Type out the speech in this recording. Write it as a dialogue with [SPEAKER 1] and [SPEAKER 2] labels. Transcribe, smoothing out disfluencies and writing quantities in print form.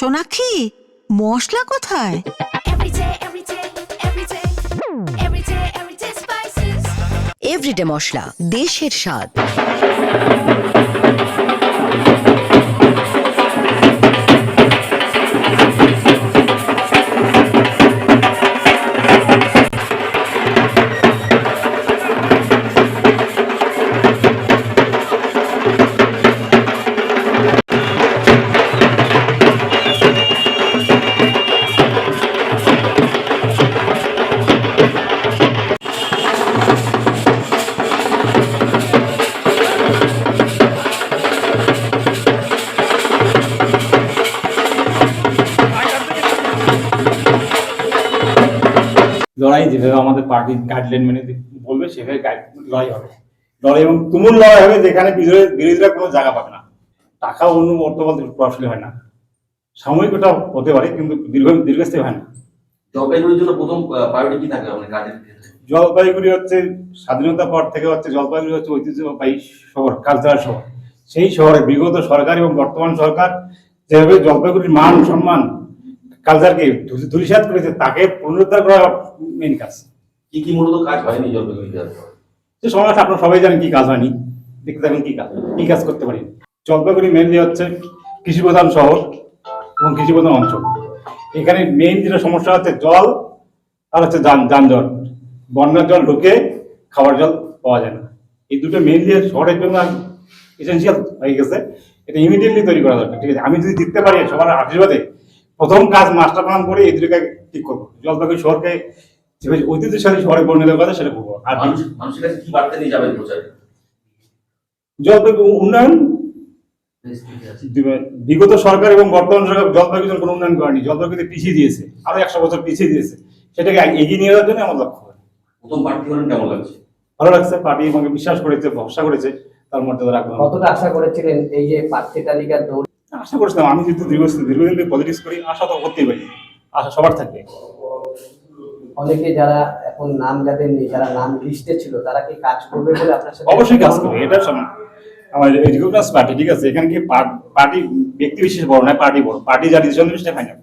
[SPEAKER 1] সোনাক্ষী, মশলা কোথায়?
[SPEAKER 2] এভরিডে মশলা, দেশের স্বাদ।
[SPEAKER 3] লড়াই যেভাবে আমাদের পার্টি গাইডলাইন মেনে বলবে সেভাবে লড়াই হবে, লড়াই এবং তুমুল লড়াই হবে, যেখানে বিরোধীরা কোনো জায়গা পাবে না। টাকা অন্য অর্থ বলতে প্রভাবশালী হয় না, সাময়িক ওটা হতে পারে কিন্তু দীর্ঘস্থায়ী হয় না।
[SPEAKER 4] জলপাইগুড়ির জন্য প্রথম প্রায়োরিটি কি থাকবে মানে কাজের ক্ষেত্রে?
[SPEAKER 3] জলপাইগুড়ি হচ্ছে স্বাধীনতার পর থেকে হচ্ছে জলপাইগুড়ি হচ্ছে ঐতিহ্যবাহী শহর, কালচারাল শহর। সেই শহরে বিগত সরকার এবং বর্তমান সরকার যেভাবে জলপাইগুড়ির মান সম্মান কালচারকে ধূলিসাৎ করেছে, তাকে পুনরুদ্ধার করা মেইন কাজ।
[SPEAKER 4] কি কি মূলত কাজ হয়নি জলপাইগুড়িতে?
[SPEAKER 3] যে সমাজ আপনারা সবাই জানেন কি কাজ হয়নি, দেখতে থাকুন কি কাজ করতে পারি। জলপাইগুড়ি মেইনলি হচ্ছে কৃষি প্রধান শহর এবং কৃষি প্রধান অঞ্চল। এখানে মেইন যেটা সমস্যা হচ্ছে জল আর হচ্ছে যানজট। বন্যার জল ঢুকে খাবার জল পাওয়া যায় না, এই দুটো মেইনলি শহরের জন্য এসেন্সিয়াল হয়ে গেছে। এটা ইমিডিয়েটলি তৈরি করা দরকার। ঠিক আছে, আমি যদি জিততে পারি সবার আশীর্বাদে, প্রথম কাজ মাস্টার প্ল্যান করে এই দুটোকে ঠিক করবো। জলপাইগুড়ি শহরকে যেভাবে ঐতিহ্যশালী শহরে পরিণত করা সেটা করবো। আর
[SPEAKER 4] মানুষের কাছে কি বার্তা নিয়ে যাবেন প্রচারে?
[SPEAKER 3] জলপাইগুড়ি উন্নয়ন, বিগত সরকার এবং বর্তমান সরকার জলপাইগুড়ির কোনো উন্নয়ন করেনি, জলপাইগুড়িতে পিছিয়ে দিয়েছে, আরো 100 বছর পিছিয়ে দিয়েছে। সেটাকে এগিয়ে নিয়ে যাওয়ার জন্য আমার লক্ষ্য।
[SPEAKER 4] প্রথম প্রার্থী হলেন, কেমন লাগছে?
[SPEAKER 3] ভালো লাগছে, পার্টি আমাকে বিশ্বাস করেছে, ভরসা করেছে, তার মর্যাদা রাখবো।
[SPEAKER 5] কতটা আশা করেছিলেন এই যে প্রার্থী তালিকার দৌড়?
[SPEAKER 3] আশা করছিলাম, আমি যেহেতু দীর্ঘদিন ধরে পলিটিক্স করি, আশা তো করতেই পারি, আশা সবার থাকবে।
[SPEAKER 5] অনেকে যারা এখন নাম যাদের নেই, যারা নাম লিস্টে ছিল, তারা কি কাজ করবে বলে আপনার সাথে?
[SPEAKER 3] অবশ্যই কাজ করবে, এটা আমার রিকগনাইজ পার্টি। ঠিক আছে, এখানে কি পার্টি ব্যক্তি বিশেষ বড় নয়, পার্টি বড়। পার্টি যা ডিসিশন নেবে সেটা ফাইনাল।